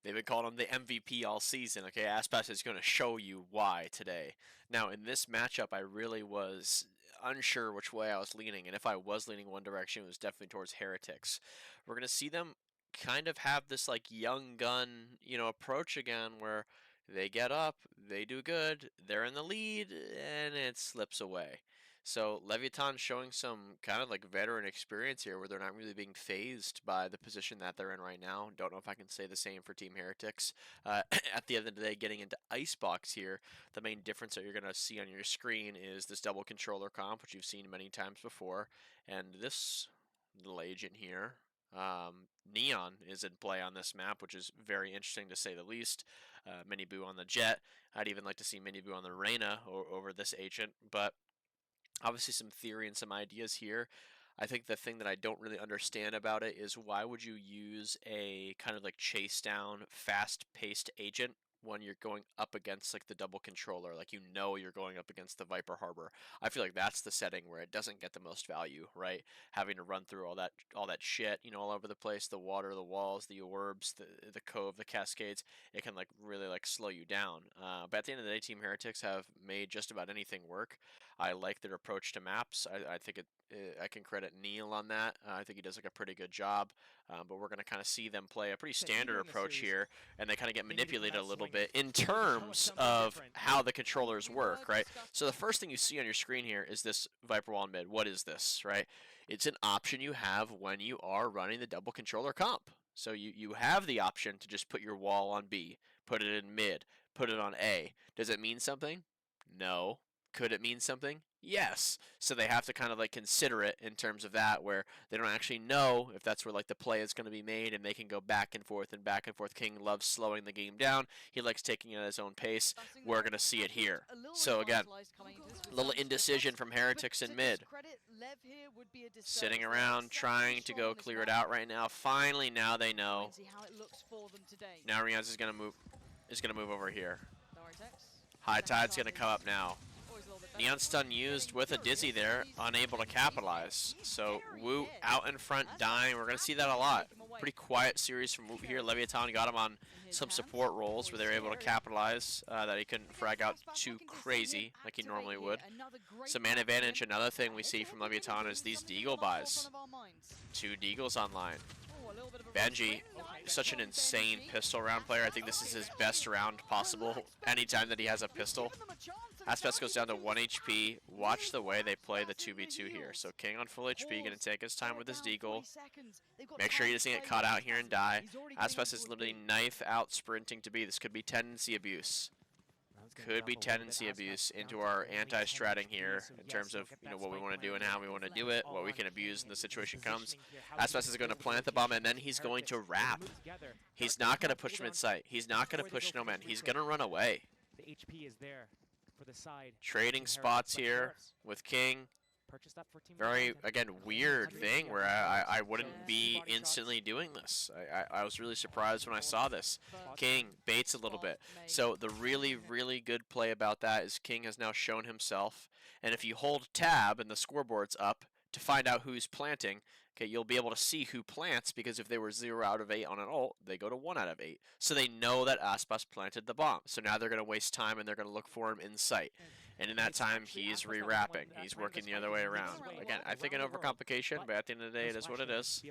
They've been calling him the MVP all season. Okay, Aspas is going to show you why today. Now, in this matchup, I really was unsure which way I was leaning, and if I was leaning one direction, it was definitely towards Heretics. We're going to see them kind of have this like young gun, approach again, where they get up, they do good, they're in the lead, and it slips away. So Leviatán showing some kind of like veteran experience here, where they're not really being phased by the position that they're in right now. Don't know if I can say the same for Team Heretics. At the end of the day, getting into ICEBOX here, the main difference that you're going to see on your screen is this double controller comp, which you've seen many times before, and this little agent here. Neon is in play on this map, which is very interesting to say the least. Mini Boo on the Jet. I'd even like to see Mini Boo on the Reyna over this agent, but obviously some theory and some ideas here. I think the thing that I don't really understand about it is why would you use a kind of like chase down, fast-paced agent when you're going up against like the double controller, like you're going up against the Viper Harbor. I feel like that's the setting where it doesn't get the most value, right? Having to run through all that shit, all over the place, the water, the walls, the orbs, the cove, the cascades, it can like really like slow you down. But at the end of the day, Team Heretics have made just about anything work. I like their approach to maps. I think I can credit Neil on that. I think he does like a pretty good job. But we're going to kind of see them play a pretty standard approach here, and they kind of get manipulated a little bit in terms of how the controllers work, right? So the first thing you see on your screen here is this Viper wall in mid. What is this, right? It's an option you have when you are running the double controller comp. So you have the option to just put your wall on B, put it in mid, put it on A. Does it mean something? No. Could it mean something? Yes. So they have to kind of like consider it in terms of that, where they don't actually know if that's where like the play is going to be made, and they can go back and forth and back and forth. King loves slowing the game down. He likes taking it at his own pace. We're going to see it here. So again, a little indecision from Heretics in mid. Sitting around trying to go clear it out right now. Finally, now they know. Now Riaz is going to move over here. High Tide's going to come up now. Neon stun used with a dizzy there, unable to capitalize. So Wu out in front dying. We're going to see that a lot. Pretty quiet series from Wu here. Leviatán got him on some support roles where they were able to capitalize, that he couldn't frag out too crazy like he normally would. Some man advantage. Another thing we see from Leviatán is these Deagle buys. 2 Deagles online. Benji, such an insane pistol round player. I think this is his best round possible anytime that he has a pistol. Aspas goes down to 1 HP. Watch the way they play the 2v2 here. So King on full HP, going to take his time with his deagle. Make sure he doesn't get caught out here and die. Aspas is literally knife out sprinting to B. This could be tendency abuse. Could be tendency abuse into our anti-stratting here in terms of what we want to do and how we want to do it, what we can abuse when the situation comes. Aspas is going to plant the bomb, and then he's going to wrap. He's not going to push mid-sight. He's not going to push snowman. He's going to run away. The HP is there for the side. Trading spots here with King. Very, again, weird thing where I wouldn't be instantly doing this. I was really surprised when I saw this. King baits a little bit. So the really, really good play about that is King has now shown himself. And if you hold tab and the scoreboard's up to find out who's planting, okay, you'll be able to see who plants, because if they were 0 out of 8 on an ult, they go to 1 out of 8. So they know that Aspas planted the bomb. So now they're going to waste time and they're going to look for him in sight. And in that time, he's re-wrapping. He's working the other way around. Again, I think an overcomplication, but at the end of the day, it is what it is.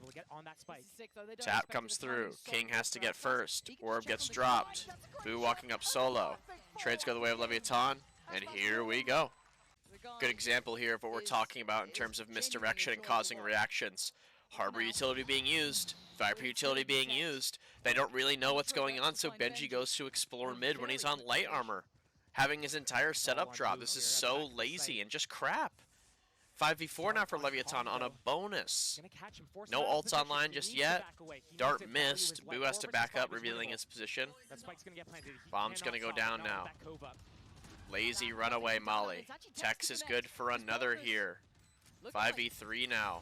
Tap comes through. King has to get first. Orb gets dropped. Boo walking up solo. Trades go the way of Leviatán. And here we go. Good example here of what we're talking about in terms of misdirection and causing reactions. Harbor utility being used. Viper utility being used. They don't really know what's going on, so Benji goes to explore mid when he's on light armor, having his entire setup drop. This is so lazy and just crap. 5v4 now for Leviatán on a bonus. No ults online just yet. Dart missed. Boo has to back up, revealing his position. Bomb's going to go down now. Lazy runaway molly. Tex is good for another here. 5v3 now.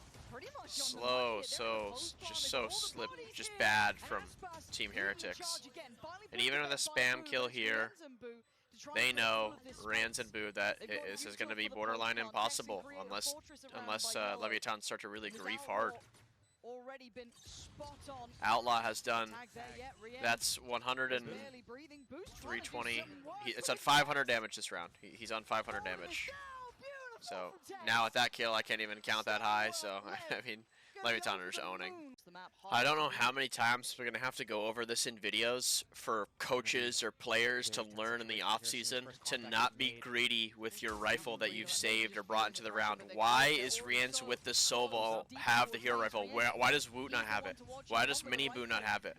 Slow, just bad from Team Heretics. And even with a spam kill here, they know, Rans and Boo, that this is going to be borderline impossible unless Leviatán start to really grief hard. already been spot on. Outlaw has done. Tag there, yeah, Rien That's 100 and barely breathing. Boost trying to do 320. something worse, It's but on 500 damage this round. He's on 500 damage. So now at that kill, I can't even count that high. So I mean, Leviatán's owning. I don't know how many times we're gonna have to go over this in videos for coaches or players to learn in the off season to not be greedy with your rifle that you've saved or brought into the round. Why is Rien's with the Sovo have the hero rifle? Why does Woot not have it? Why does Mini Boo not have it?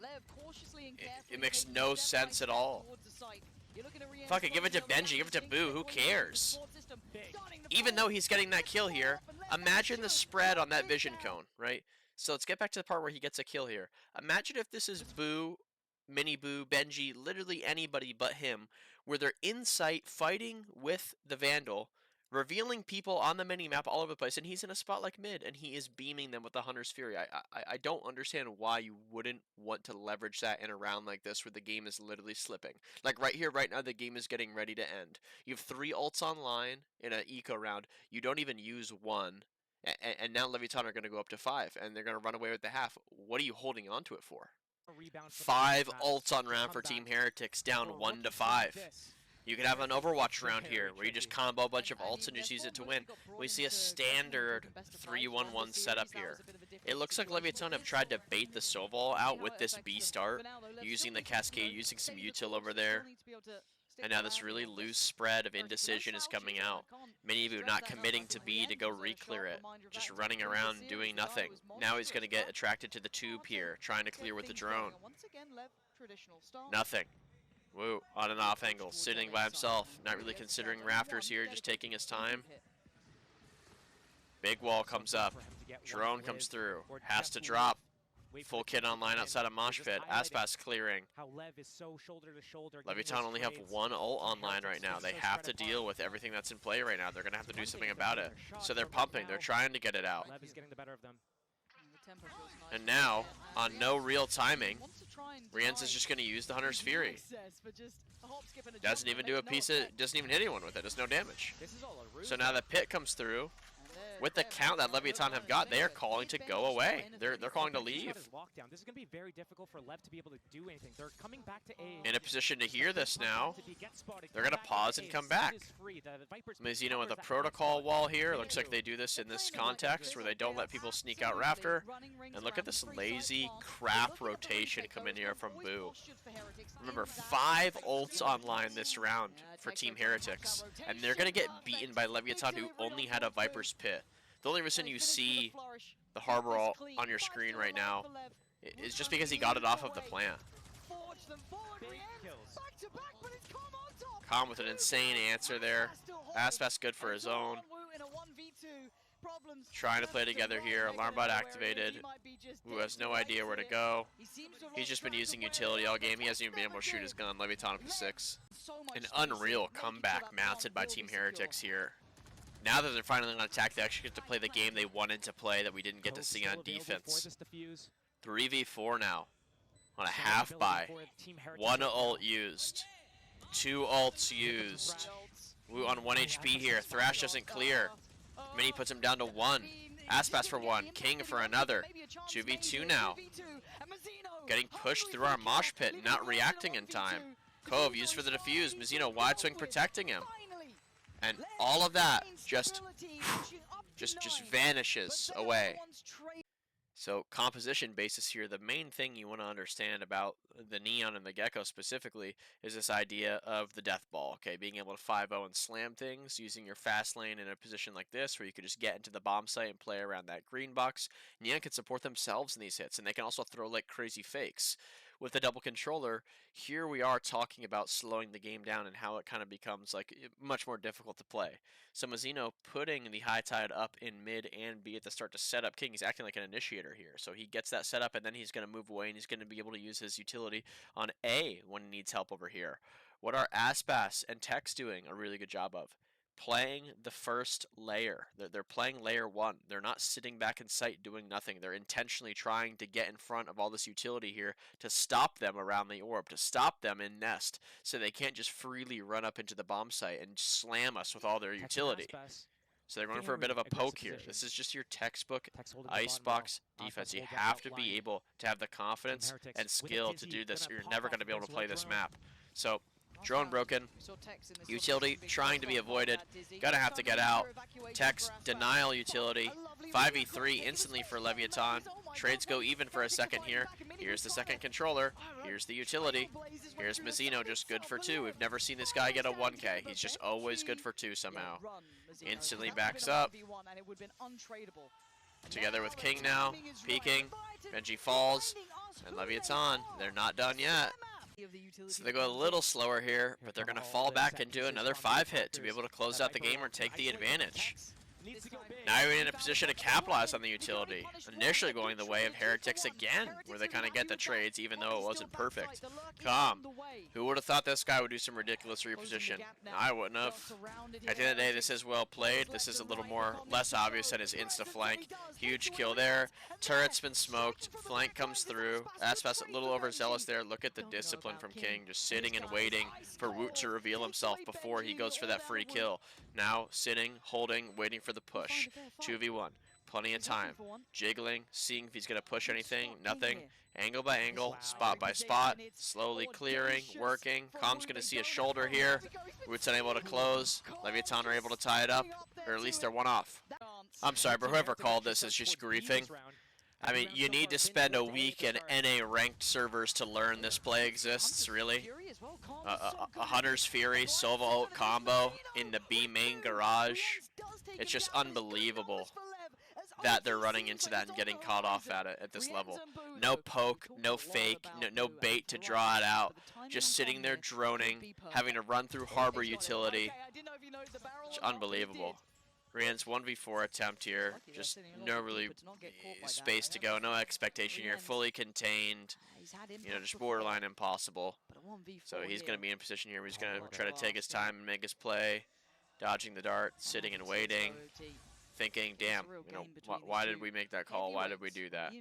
It makes no sense at all. Fuck it, give it to Benji, give it to Boo, who cares? Even though he's getting that kill here, imagine the spread on that vision cone, right? So let's get back to the part where he gets a kill here. Imagine if this is Boo, Mini Boo, Benji, literally anybody but him, where they're in sight fighting with the Vandal, revealing people on the mini-map all over the place, and he's in a spot like mid, and he is beaming them with the Hunter's Fury. I don't understand why you wouldn't want to leverage that in a round like this where the game is literally slipping. Like right here, right now, the game is getting ready to end. You have 3 ults online in an eco round. You don't even use one. And now Leviatán are going to go up to 5, and they're going to run away with the half. What are you holding on to it for? 5 ults on round for Team Heretics, down 1 to 5. You could have an Overwatch round here, where you just combo a bunch of ults and just use it to win. We see a standard 3-1-1 setup here. It looks like Leviatán have tried to bait the Soval out with this B start, using the Cascade, using some util over there. And now this really loose spread of indecision is coming out. Many of you not committing to B to go re-clear it. Just running around doing nothing. Now he's going to get attracted to the tube here, trying to clear with the drone. Nothing. Woo, on and off angle, sitting by himself, not really considering rafters here, just taking his time. Big wall comes up. Drone comes through. Has to drop. Full kit online outside of Mosh Pit. Aspas clearing. Leviatán only have 1 ult online right now. They have to deal with everything that's in play right now. They're going to have to do something about it. So they're pumping. They're trying to get it out. And now, on no real timing, Rienz is just going to use the Hunter's Fury. Doesn't even do a piece of, doesn't even hit anyone with it. Does no damage. So now the pit comes through. With the count that Leviatán have got, they are calling to go away. They're calling to leave. This is going to be very difficult for Lev to be able to do anything. They're coming back to A. In a position to hear this now. They're going to pause and come back. Mizino with a protocol wall here. Looks like they do this in this context where they don't let people sneak out rafter. And look at this lazy crap rotation coming here from Boo. Remember, 5 ults online this round for Team Heretics. And they're going to get beaten by Leviatán, who only had a Viper's Pit. The only reason you see the Harbor on your screen right now is just because he got it off of the plant. Calm with an insane answer there. Aspas good for his own. Trying to play together here. Alarm bot activated. Who has no idea where to go. He's just been using utility all game. He hasn't even been able to shoot his gun. Leviatán up to 6. An unreal comeback mounted by Team Heretics here. Now that they're finally on attack, they actually get to play the game they wanted to play that we didn't get to see on defense. 3v4 now on a half buy. 1 ult used. 2 ults used. Woo on 1 HP here. Thrash doesn't clear. Mini puts him down to 1. Aspas for 1. King for another. 2v2 now. Getting pushed through our mosh pit, not reacting in time. Cove used for the defuse. Mizino wide swing protecting him. And all of that just vanishes away. So composition basis here, the main thing you want to understand about the Neon and the Gecko specifically is this idea of the death ball, okay? Being able to 5-0 and slam things, using your fast lane in a position like this where you could just get into the bomb site and play around that green box. Neon can support themselves in these hits, and they can also throw like crazy fakes. With the double controller, here we are talking about slowing the game down and how it kind of becomes like much more difficult to play. So Mizino putting the high tide up in mid and B at the start to set up King. He's acting like an initiator here. So he gets that set up and then he's going to move away and he's going to be able to use his utility on A when he needs help over here. What are Aspas and Tex doing a really good job of? Playing the first layer. They're playing layer 1. They're not sitting back in sight doing nothing. They're intentionally trying to get in front of all this utility here to stop them around the orb, to stop them in nest, so they can't just freely run up into the bomb site and slam us with all their utility. So they're going for a bit of a poke here. This is just your textbook icebox defense. You have to be able to have the confidence and skill to do this, or you're never going to be able to play this map. So, drone broken, utility trying to be avoided, gonna have to get out. Tex, denial utility, 5v3 instantly for Leviatán. Trades go even for a second here. Here's the second controller, here's the utility. Here's Mazzino, just good for 2. We've never seen this guy get a 1k. He's just always good for 2 somehow. Instantly backs up. Together with King now, peeking. Benji falls, and Leviatán, they're not done yet. So they go a little slower here, but they're going to fall back and do another 5-hit to be able to close out the game or take the advantage. Now you're in a position to capitalize on the utility. Initially going the way of Heretics again, where they kind of get the trades even though it wasn't perfect. Calm. Who would have thought this guy would do some ridiculous reposition? I wouldn't have. At the end of the day, this is well played. This is a little less obvious than his insta-flank. Huge kill there. Turret's been smoked. Flank comes through. Aspas a little overzealous there. Look at the discipline from King, just sitting and waiting for Woot to reveal himself before he goes for that free kill. Now sitting, holding, waiting for the push. 2v1. Plenty of time. Jiggling, seeing if he's going to push anything. Nothing. Angle by angle, spot by spot. Slowly clearing, working. Com's going to see a shoulder here. Woot's unable to close. Leviatán are able to tie it up. Or at least they're one off. I'm sorry, but whoever called this is just griefing. I mean, you need to spend a week in NA ranked servers to learn this play exists, really. A Hunter's Fury solo ult combo in the B main garage. It's just unbelievable that they're running into that and getting caught off at it at this level. No poke, no fake, no bait to draw it out. Just sitting there droning, having to run through harbor utility. It's unbelievable. Rian's 1v4 attempt here, just no really space to go, no expectation here, fully contained, you know, just borderline impossible. So he's going to be in position here where he's going to try to take his time and make his play, dodging the dart, sitting and waiting, thinking, damn, you know, why did we make that call, why did we do that?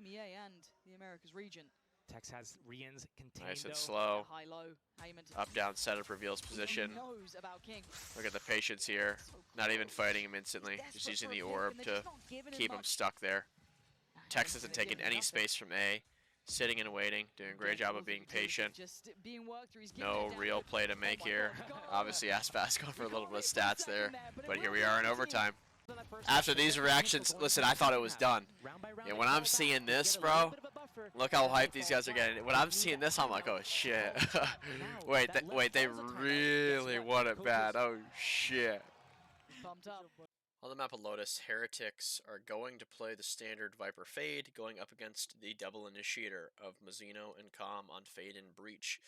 Tex has Rian's contained. Nice and slow. Up, down, setup reveals position. Look at the patience here. Not even fighting him instantly. Just using the orb to keep him stuck there. Tex isn't taking any space from A. Sitting and waiting. Doing a great job of being patient. No real play to make here. Obviously, Aspas going for a little bit of stats there. But here we are in overtime. After these reactions, listen, I thought it was done. And when I'm seeing this, bro, look how hyped these guys are getting. When I'm seeing this, I'm like, oh shit. wait, they really want it bad. Oh shit. On the map of Lotus, Heretics are going to play the standard Viper Fade, going up against the double initiator of Mazzino and Calm on Fade and Breach.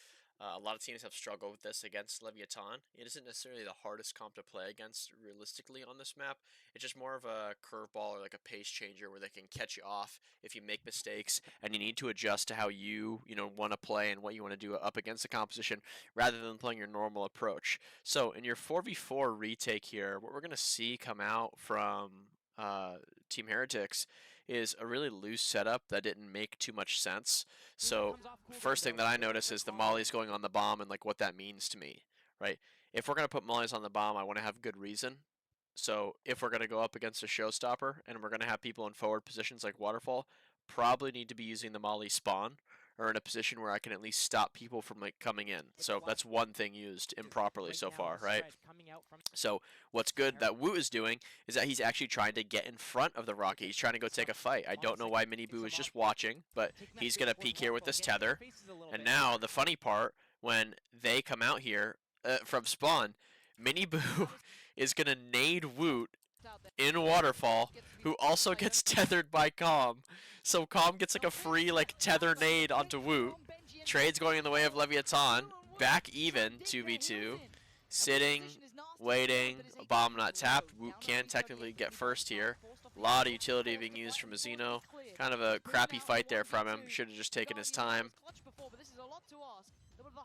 A lot of teams have struggled with this against Leviatán. It isn't necessarily the hardest comp to play against realistically on this map. It's just more of a curveball or like a pace changer where they can catch you off if you make mistakes and you need to adjust to how you want to play and what you want to do up against the composition rather than playing your normal approach. So in your 4v4 retake here, what we're going to see come out from Team Heretics is a really loose setup that didn't make too much sense. So first thing that I notice is the mollies going on the bomb and like what that means to me, right? If we're going to put mollies on the bomb, I want to have good reason. So if we're going to go up against a showstopper and we're going to have people in forward positions like Waterfall, probably need to be using the molly spawn or in a position where I can at least stop people from like coming in. So that's one thing used improperly so far, right? So what's good that Wu is doing is that he's actually trying to get in front of the Rocky. He's trying to go take a fight. I don't know why Mini Boo is just watching, but he's going to peek here with this tether. And now the funny part, when they come out here from spawn, Mini Boo is going to nade Woot in Waterfall, who also gets tethered by Calm. So Calm gets like a free like tether nade onto Woot. Trades going in the way of Leviatán. Back even 2v2. Sitting, waiting, a bomb not tapped. Woot can technically get first here. A lot of utility being used from Mazzino. Kind of a crappy fight there from him. Should have just taken his time.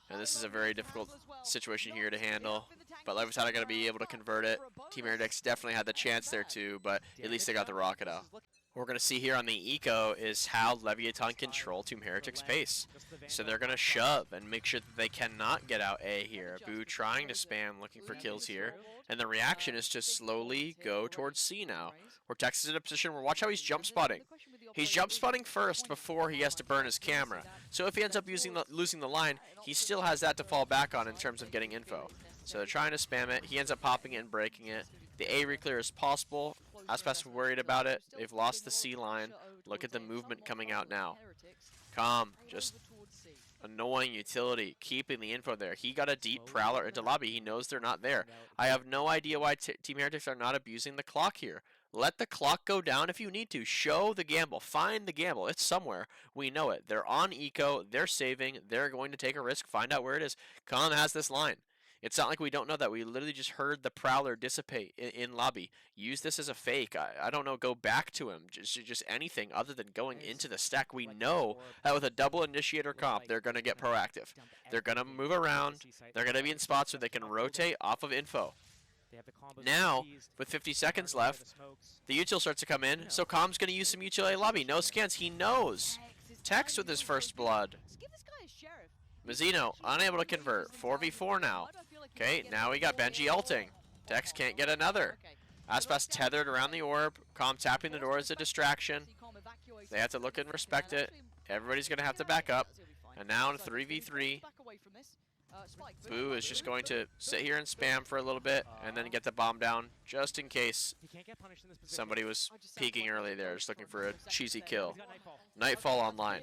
And this is a very difficult situation here to handle. But Leviatán are going to be able to convert it. Team Heretics definitely had the chance there too, but at least they got the rocket out. What we're going to see here on the eco is how Leviatán control Team Heretics' pace. So they're going to shove and make sure that they cannot get out A here. Boo trying to spam, looking for kills here. And the reaction is to slowly go towards C now. Where Tex is in a position where watch how he's jump spotting. He's jump spotting first before he has to burn his camera. So if he ends up losing the line, he still has that to fall back on in terms of getting info. So they're trying to spam it. He ends up popping it and breaking it. The A reclear is possible. Aspas worried about it. They've lost the C line. Look at the movement coming out now. Calm, just annoying utility, keeping the info there. He got a deep prowler into lobby. He knows they're not there. I have no idea why Team Heretics are not abusing the clock here. Let the clock go down if you need to. Show the gamble. Find the gamble. It's somewhere. We know it. They're on eco. They're saving. They're going to take a risk. Find out where it is. Calm has this line. It's not like we don't know that. We literally just heard the prowler dissipate in lobby. Use this as a fake. I don't know. Go back to him. Just anything other than going into the stack. We know that with a double initiator comp, they're going to get proactive. They're going to move around. They're going to be in spots where they can rotate off of info. Now, with 50 seconds left, the util starts to come in. So Com's going to use some util lobby. No scans. He knows. Tex with his first blood. Mazzino unable to convert. 4v4 now. Okay, now we got Benji ulting. Tex can't get another. Aspas tethered around the orb. Com tapping the door as a distraction. They have to look and respect it. Everybody's going to have to back up. And now in a 3v3, Boo is just going to sit here and spam for a little bit and then get the bomb down just in case somebody was peeking early there, just looking for a cheesy kill. Nightfall online.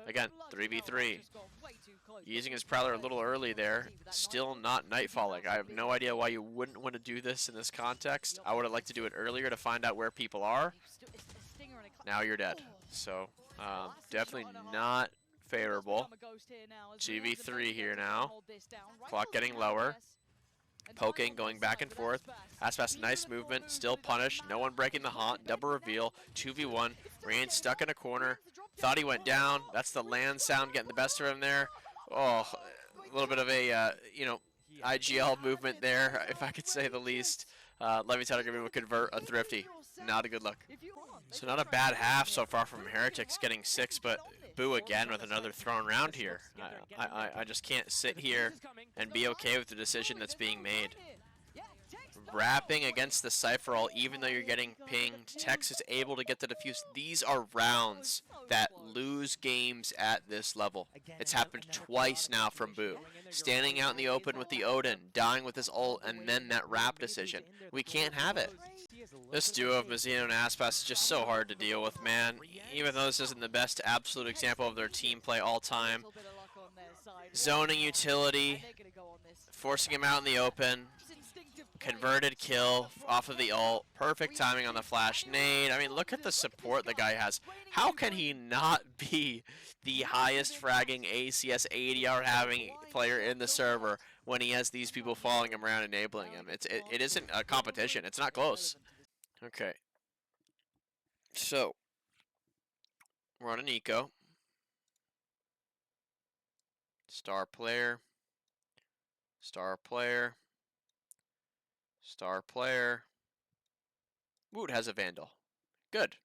Again, 3v3. Using his prowler a little early there. Still not nightfalling. I have no idea why you wouldn't want to do this in this context. I would have liked to do it earlier to find out where people are. Now you're dead. So, definitely not favorable. 2v3 here now. Clock getting lower. Poking, going back and forth. Aspas, nice movement. Still punished. No one breaking the haunt. Double reveal. 2v1. Rain stuck in a corner. Thought he went down. That's the land sound getting the best of him there. Oh, a little bit of a, you know, IGL movement there, if I could say the least. Leviatán are going to convert a thrifty. Not a good look. So not a bad half so far from Heretics getting 6, but Boo again with another thrown round here. I just can't sit here and be okay with the decision that's being made. Wrapping against the Cypher all, even though you're getting pinged. Tex is able to get the defuse. These are rounds that lose games at this level. It's happened twice now from Boo. Standing out in the open with the Odin, dying with his ult, and then that wrap decision. We can't have it. This duo of Mazzino and Aspas is just so hard to deal with, man. Even though this isn't the best absolute example of their team play all time. Zoning utility, forcing him out in the open. Converted kill off of the ult. Perfect timing on the flash nade. I mean, look at the support the guy has. How can he not be the highest fragging ACS ADR having player in the server when he has these people following him around, enabling him? It isn't a competition. It's not close. Okay. So, we're on an eco. Star player. Star player. Star player. Woot has a Vandal. Good.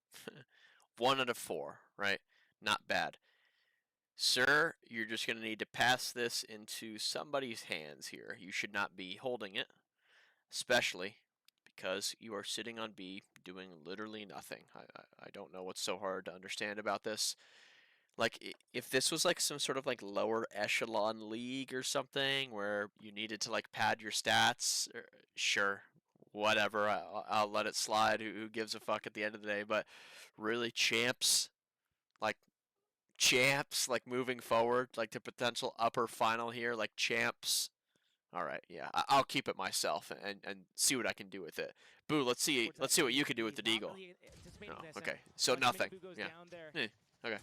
1 out of 4, right? Not bad. Sir, you're just going to need to pass this into somebody's hands here. You should not be holding it, especially because you are sitting on B doing literally nothing. I don't know what's so hard to understand about this. Like, if this was like some sort of like lower echelon league or something where you needed to like pad your stats, sure, whatever, I'll let it slide. Who gives a fuck at the end of the day? But really, champs, like moving forward, like the potential upper final here, like champs. All right, yeah, I'll keep it myself and see what I can do with it. Boo, let's see what you can do with the Deagle. Oh, okay, so nothing. Yeah. Okay.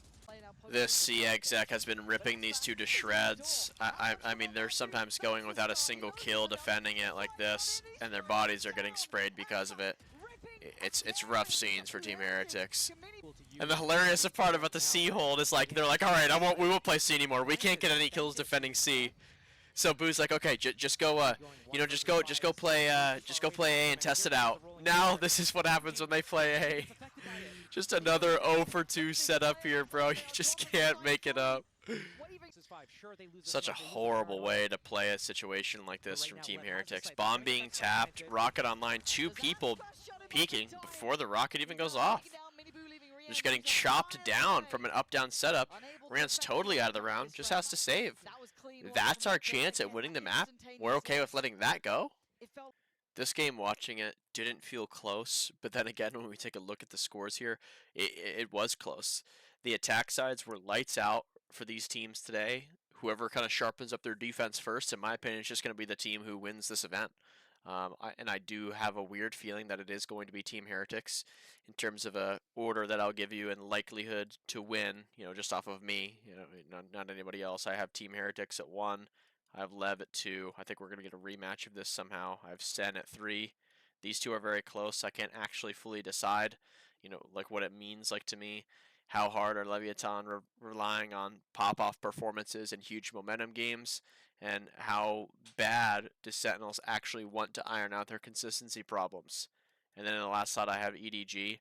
This C exec has been ripping these two to shreds. I mean, they're sometimes going without a single kill defending it like this, and their bodies are getting sprayed because of it. It's rough scenes for Team Heretics. And the hilarious part about the C hold is like they're like, all right, we won't play C anymore. We can't get any kills defending C. So Boo's like, okay, just go, you know, just go play A and test it out. Now this is what happens when they play A. Just another 0 for 2 setup here, bro. You just can't make it up. Such a horrible way to play a situation like this from Team Heretics. Bomb being tapped, rocket online, 2 people peeking before the rocket even goes off. Just getting chopped down from an up-down setup. Rand's totally out of the round, just has to save. That's our chance at winning the map. We're okay with letting that go. This game, watching it, didn't feel close, but then again, when we take a look at the scores here, it was close. The attack sides were lights out for these teams today. Whoever kind of sharpens up their defense first, in my opinion, is just going to be the team who wins this event. And I do have a weird feeling that it is going to be Team Heretics in terms of a order that I'll give you in likelihood to win, just off of me, not anybody else. I have Team Heretics at 1. I have Lev at 2. I think we're going to get a rematch of this somehow. I have Sen at 3. These two are very close. I can't actually fully decide, like what it means to me. How hard are Leviatán relying on pop-off performances and huge momentum games? And how bad do Sentinels actually want to iron out their consistency problems? And then in the last slot, I have EDG.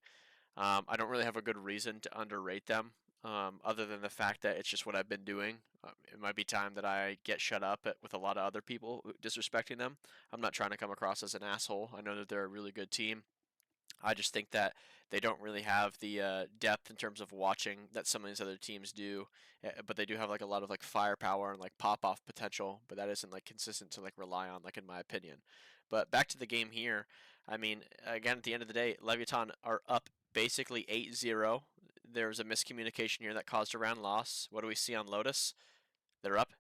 I don't really have a good reason to underrate them, other than the fact that it's just what I've been doing. It might be time that I get shut up with a lot of other people disrespecting them. I'm not trying to come across as an asshole. I know that they're a really good team. I just think that they don't really have the depth in terms of watching that some of these other teams do, but they do have a lot of firepower and pop-off potential, but that isn't consistent to rely on, in my opinion. But back to the game here. I mean, again, at the end of the day, Leviatán are up basically 8-0. There was a miscommunication here that caused a round loss. What do we see on Lotus? They're up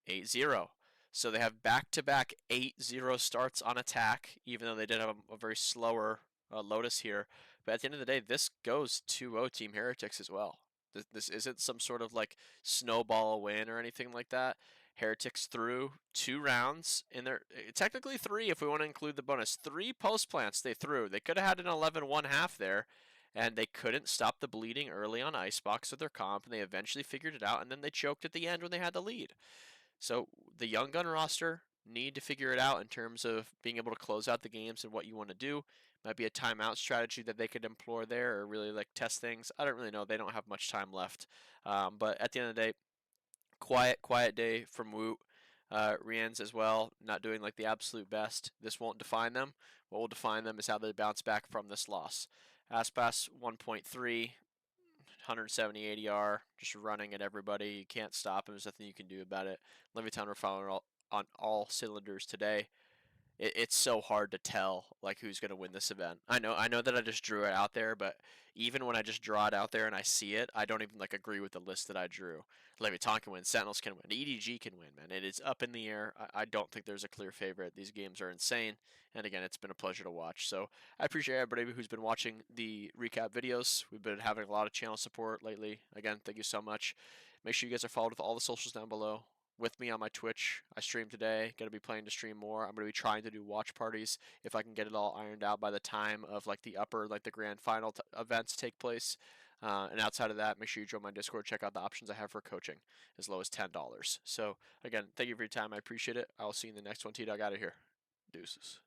8-0. So they have back-to-back 8-0 starts on attack, even though they did have a very slower Lotus here. But at the end of the day, this goes 2-0 Team Heretics as well. This isn't some sort of snowball win or anything like that. Heretics threw 2 rounds in their, technically 3 if we want to include the bonus. 3 post plants they threw. They could have had an 11-1 half there, and they couldn't stop the bleeding early on Icebox with their comp, and they eventually figured it out, and then they choked at the end when they had the lead. So the young gun roster need to figure it out in terms of being able to close out the games and what you want to do. Might be a timeout strategy that they could employ there, or really test things. I don't really know. They don't have much time left. But at the end of the day, quiet day from Woot. Rien's as well, not doing the absolute best. This won't define them. What will define them is how they bounce back from this loss. Aspas 1.3, 170 ADR, just running at everybody. You can't stop him. There's nothing you can do about it. Leviatán were firing on all cylinders today. It's so hard to tell who's going to win this event. I know that I just drew it out there, but even when I just draw it out there and I see it, I don't even agree with the list that I drew. Leviatán can win, Sentinels can win, EDG can win, man. It is up in the air. I don't think there's a clear favorite. These games are insane, and again, it's been a pleasure to watch. So I appreciate everybody who's been watching the recap videos. We've been having a lot of channel support lately. Again, thank you so much. Make sure you guys are followed with all the socials down below. With me on my Twitch. I stream today. Going to be planning to stream more. I'm going to be trying to do watch parties if I can get it all ironed out by the time of the upper, the grand final events take place. And outside of that, make sure you join my Discord. Check out the options I have for coaching, as low as $10. So again, thank you for your time. I appreciate it. I'll see you in the next one. T-Dog out of here. Deuces.